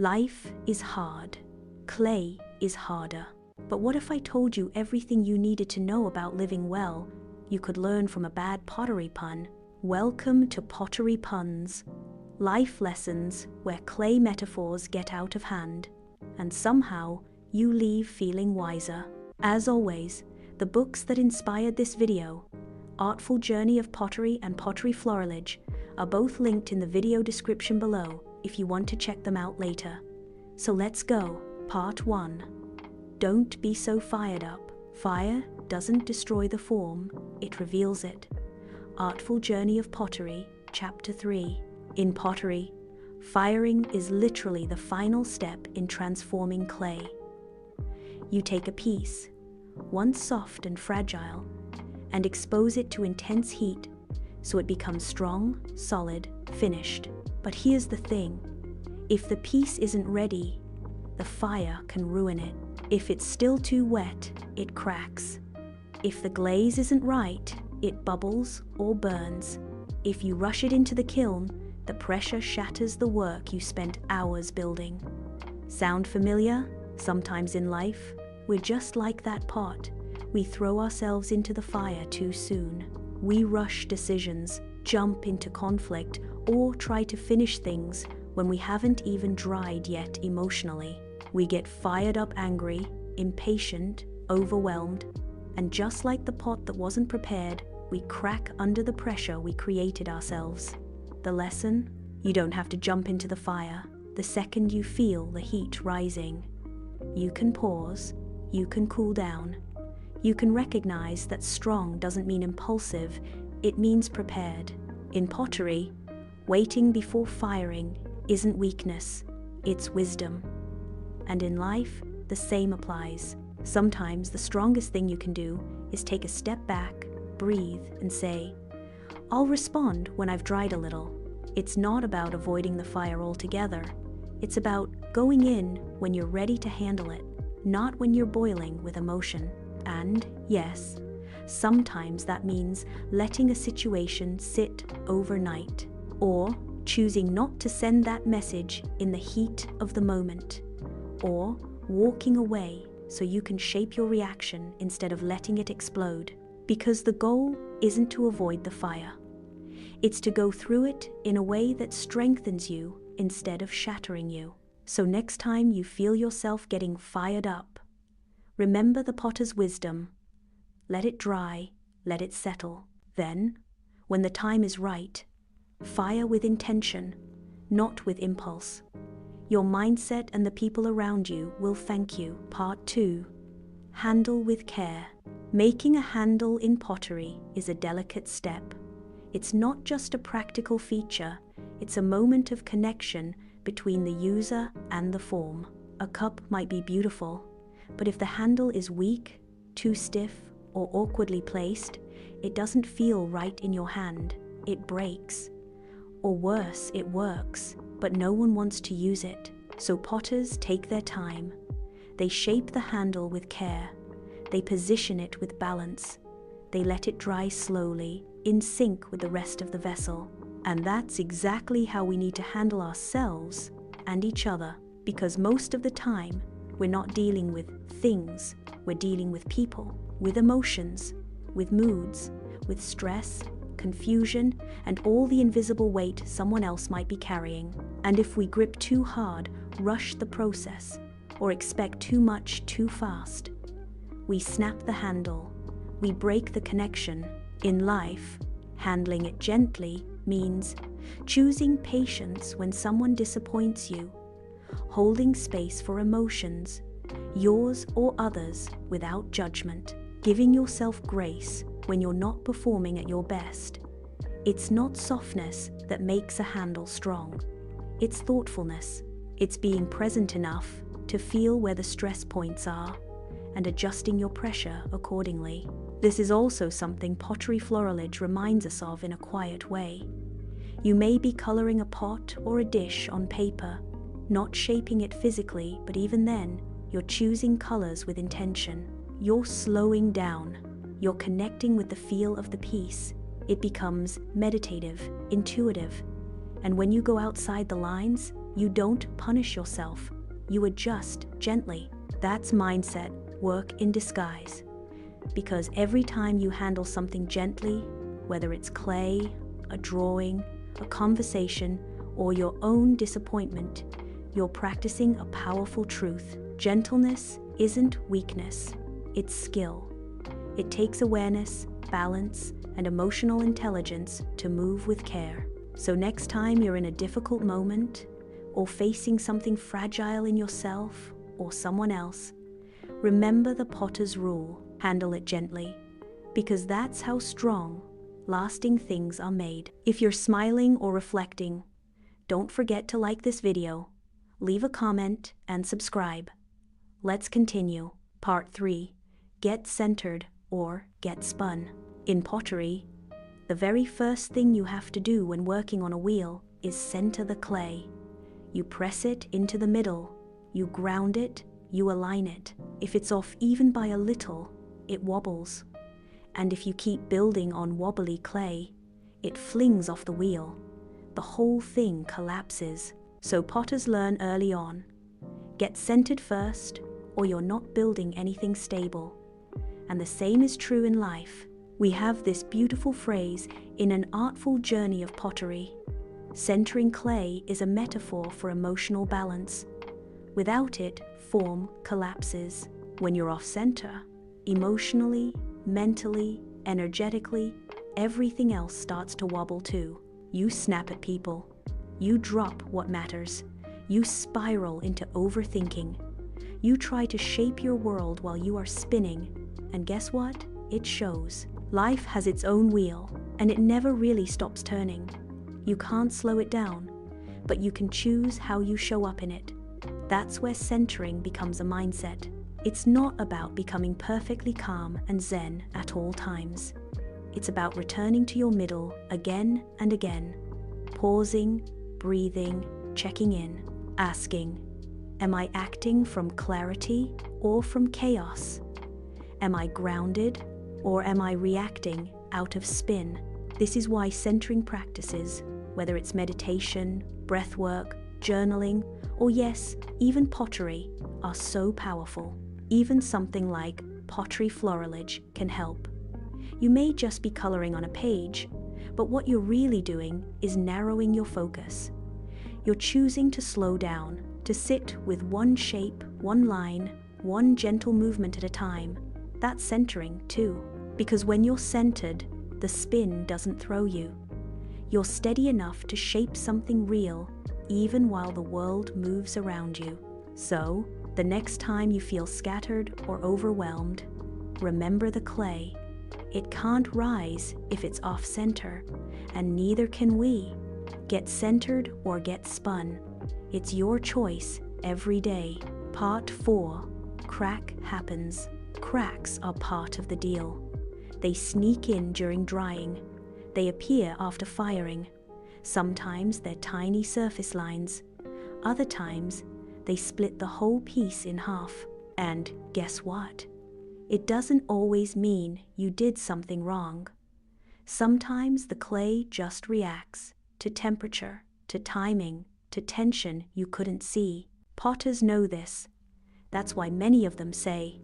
Life is hard. Clay is harder. But what if I told you everything you needed to know about living well you could learn from a bad pottery pun? Welcome to Pottery Puns. Life lessons where clay metaphors get out of hand, and somehow you leave feeling wiser. As always, the books that inspired this video, Artful Journey of Pottery and Pottery Florilege, are both linked in the video description below if you want to check them out later. So let's go. Part 1. Don't be so fired up. Fire doesn't destroy the form, it reveals it. Artful Journey of Pottery, Chapter 3. In pottery, firing is literally the final step in transforming clay. You take a piece, once soft and fragile, and expose it to intense heat so it becomes strong, solid, finished. But here's the thing. If the piece isn't ready, the fire can ruin it. If it's still too wet, it cracks. If the glaze isn't right, it bubbles or burns. If you rush it into the kiln, the pressure shatters the work you spent hours building. Sound familiar? Sometimes in life, we're just like that pot. We throw ourselves into the fire too soon. We rush decisions, jump into conflict, or try to finish things when we haven't even dried yet emotionally. We get fired up angry, impatient, overwhelmed, and just like the pot that wasn't prepared, we crack under the pressure we created ourselves. The lesson? You don't have to jump into the fire the second you feel the heat rising. You can pause, you can cool down. You can recognize that strong doesn't mean impulsive, it means prepared. In pottery, waiting before firing isn't weakness, it's wisdom. And in life, the same applies. Sometimes the strongest thing you can do is take a step back, breathe, and say, I'll respond when I've dried a little. It's not about avoiding the fire altogether. It's about going in when you're ready to handle it, not when you're boiling with emotion. And yes, sometimes that means letting a situation sit overnight, or choosing not to send that message in the heat of the moment, or walking away so you can shape your reaction instead of letting it explode. Because the goal isn't to avoid the fire. It's to go through it in a way that strengthens you instead of shattering you. So next time you feel yourself getting fired up, remember the potter's wisdom. Let it dry, let it settle. Then, when the time is right, fire with intention, not with impulse. Your mindset and the people around you will thank you. Part 2. Handle with care. Making a handle in pottery is a delicate step. It's not just a practical feature, it's a moment of connection between the user and the form. A cup might be beautiful, but if the handle is weak, too stiff, or awkwardly placed, it doesn't feel right in your hand. It breaks. Or worse, it works, but no one wants to use it. So potters take their time. They shape the handle with care. They position it with balance. They let it dry slowly, in sync with the rest of the vessel. And that's exactly how we need to handle ourselves and each other, because most of the time, we're not dealing with things, we're dealing with people, with emotions, with moods, with stress, confusion, and all the invisible weight someone else might be carrying. And if we grip too hard, rush the process, or expect too much too fast, we snap the handle, we break the connection. In life, handling it gently means choosing patience when someone disappoints you, holding space for emotions, yours or others, without judgment, giving yourself grace when you're not performing at your best. It's not softness that makes a handle strong. It's thoughtfulness. It's being present enough to feel where the stress points are and adjusting your pressure accordingly. This is also something Pottery Florilege reminds us of in a quiet way. You may be coloring a pot or a dish on paper, not shaping it physically, but even then, you're choosing colors with intention. You're slowing down. You're connecting with the feel of the piece. It becomes meditative, intuitive. And when you go outside the lines, You don't punish yourself, you adjust gently. That's mindset work in disguise. Because every time you handle something gently, whether it's clay, a drawing, a conversation, or your own disappointment, you're practicing a powerful truth. Gentleness isn't weakness, it's skill. It takes awareness, balance, and emotional intelligence to move with care. So next time you're in a difficult moment, or facing something fragile in yourself or someone else, remember the potter's rule: handle it gently, because that's how strong, lasting things are made. If you're smiling or reflecting, don't forget to like this video, leave a comment, and subscribe. Let's continue. Part 3. Get centered or get spun. In pottery, the very first thing you have to do when working on a wheel is center the clay. You press it into the middle, you ground it, you align it. If it's off even by a little, it wobbles. And if you keep building on wobbly clay, it flings off the wheel. The whole thing collapses. So potters learn early on: get centered first, or you're not building anything stable. And the same is true in life. We have this beautiful phrase in An Artful Journey of Pottery: centering clay is a metaphor for emotional balance. Without it, form collapses. When you're off center, emotionally, mentally, energetically, everything else starts to wobble too. You snap at people. You drop what matters. You spiral into overthinking. You try to shape your world while you are spinning. And guess what? It shows. Life has its own wheel, and it never really stops turning. You can't slow it down, but you can choose how you show up in it. That's where centering becomes a mindset. It's not about becoming perfectly calm and zen at all times. It's about returning to your middle again and again, pausing, breathing, checking in, asking, am I acting from clarity or from chaos? Am I grounded or am I reacting out of spin? This is why centering practices, whether it's meditation, breath work, journaling, or yes, even pottery, are so powerful. Even something like Pottery Florilege can help. You may just be coloring on a page, but what you're really doing is narrowing your focus. You're choosing to slow down, to sit with one shape, one line, one gentle movement at a time. That's centering too, because when you're centered, the spin doesn't throw you. You're steady enough to shape something real, even while the world moves around you. So, the next time you feel scattered or overwhelmed, remember the clay. It can't rise if it's off-center, and neither can we. Get centered or get spun. It's your choice every day. Part 4. Crack happens. Cracks are part of the deal. They sneak in during drying. They appear after firing. Sometimes they're tiny surface lines. Other times, they split the whole piece in half. And guess what? It doesn't always mean you did something wrong. Sometimes the clay just reacts to temperature, to timing, to tension you couldn't see. Potters know this. That's why many of them say,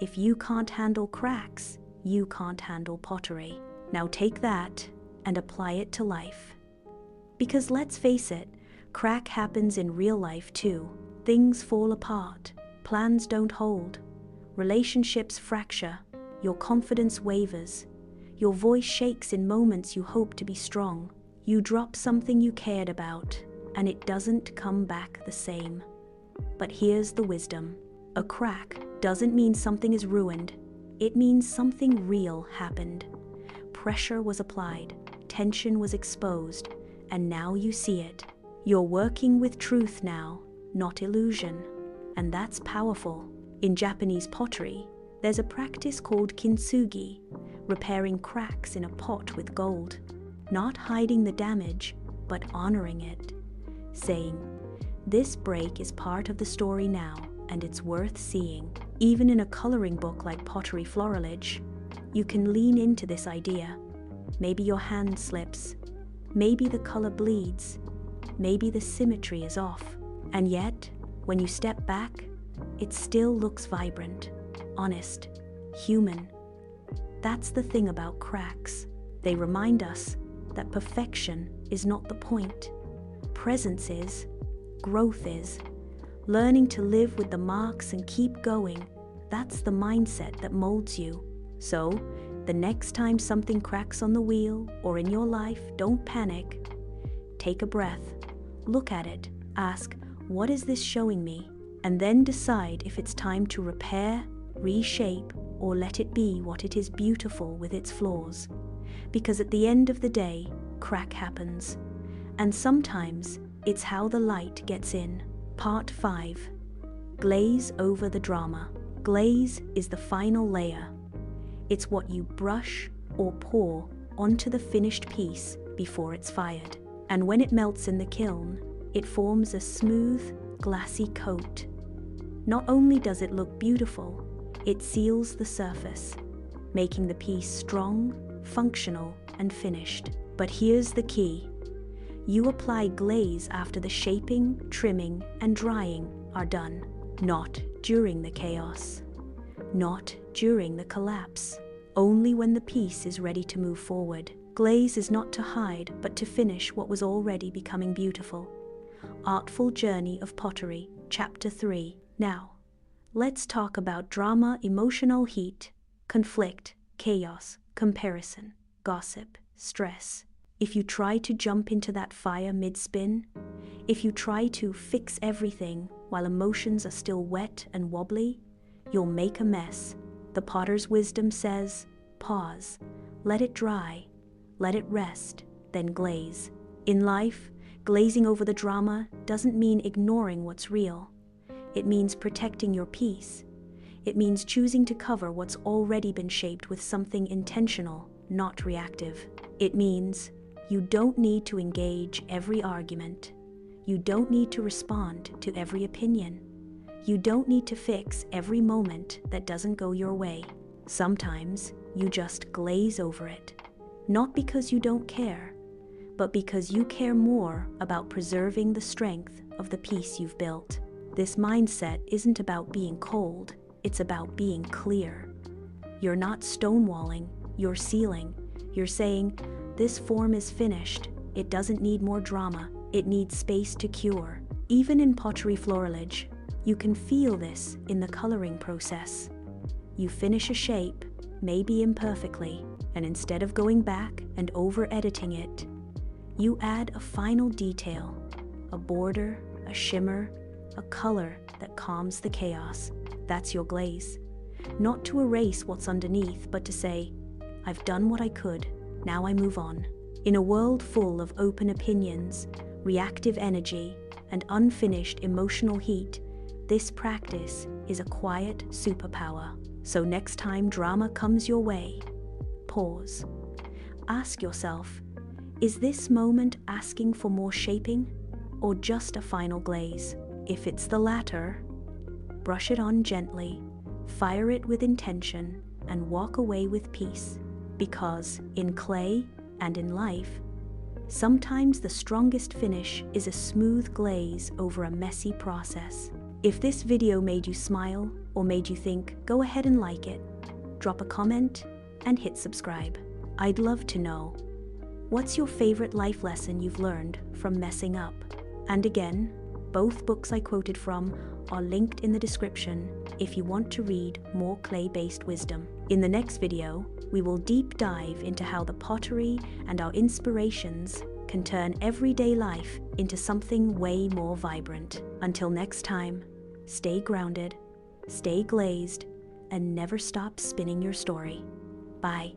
if you can't handle cracks, you can't handle pottery. Now take that and apply it to life. Because let's face it, crack happens in real life too. Things fall apart, plans don't hold, relationships fracture, your confidence wavers, your voice shakes in moments you hope to be strong. You drop something you cared about, and it doesn't come back the same. But here's the wisdom. A crack doesn't mean something is ruined. It means something real happened. Pressure was applied, tension was exposed, and now you see it. You're working with truth now, not illusion. And that's powerful. In Japanese pottery, there's a practice called kintsugi, repairing cracks in a pot with gold. Not hiding the damage, but honoring it. Saying, this break is part of the story now, and it's worth seeing. Even in a coloring book like Pottery Florilege, you can lean into this idea. Maybe your hand slips. Maybe the color bleeds. maybe the symmetry is off. And yet, when you step back, it still looks vibrant, honest, human. That's the thing about cracks. They remind us that perfection is not the point. Presence is, growth is. Learning to live with the marks and keep going, that's the mindset that molds you. So, the next time something cracks on the wheel or in your life, don't panic. Take a breath, look at it, ask, what is this showing me? And then decide if it's time to repair, reshape, or let it be what it is, beautiful with its flaws. Because at the end of the day, crack happens. And sometimes it's how the light gets in. Part 5. Glaze over the drama. Glaze is the final layer. It's what you brush or pour onto the finished piece before it's fired. And when it melts in the kiln, it forms a smooth, glassy coat. Not only does it look beautiful, it seals the surface, making the piece strong, functional, and finished. But here's the key. You apply glaze after the shaping, trimming, and drying are done. Not during the chaos. Not during the collapse. Only when the piece is ready to move forward. Glaze is not to hide, but to finish what was already becoming beautiful. Artful Journey of Pottery, Chapter 3. Now, let's talk about drama, emotional heat, conflict, chaos, comparison, gossip, stress. If you try to jump into that fire mid-spin, if you try to fix everything while emotions are still wet and wobbly, you'll make a mess. The potter's wisdom says, pause, let it dry, let it rest, then glaze. In life, glazing over the drama doesn't mean ignoring what's real. It means protecting your peace. It means choosing to cover what's already been shaped with something intentional, not reactive. It means you don't need to engage every argument. You don't need to respond to every opinion. You don't need to fix every moment that doesn't go your way. Sometimes you just glaze over it. Not because you don't care, but because you care more about preserving the strength of the piece you've built. This mindset isn't about being cold, it's about being clear. You're not stonewalling, you're sealing. You're saying, this form is finished, it doesn't need more drama, it needs space to cure. Even in Pottery Florilege, you can feel this in the coloring process. You finish a shape, maybe imperfectly, and instead of going back and over-editing it, you add a final detail, a border, a shimmer, a color that calms the chaos. That's your glaze. Not to erase what's underneath, but to say, I've done what I could, now I move on. In a world full of open opinions, reactive energy, and unfinished emotional heat, this practice is a quiet superpower. So next time drama comes your way, pause. Ask yourself, is this moment asking for more shaping or just a final glaze? If it's the latter, brush it on gently, fire it with intention, and walk away with peace. Because in clay and in life, sometimes the strongest finish is a smooth glaze over a messy process. If this video made you smile or made you think, go ahead and like it, drop a comment and hit subscribe. I'd love to know, what's your favorite life lesson you've learned from messing up? And again, both books I quoted from are linked in the description if you want to read more clay-based wisdom. In the next video, we will deep dive into how the pottery and our inspirations can turn everyday life into something way more vibrant. Until next time, stay grounded, stay glazed, and never stop spinning your story. Bye.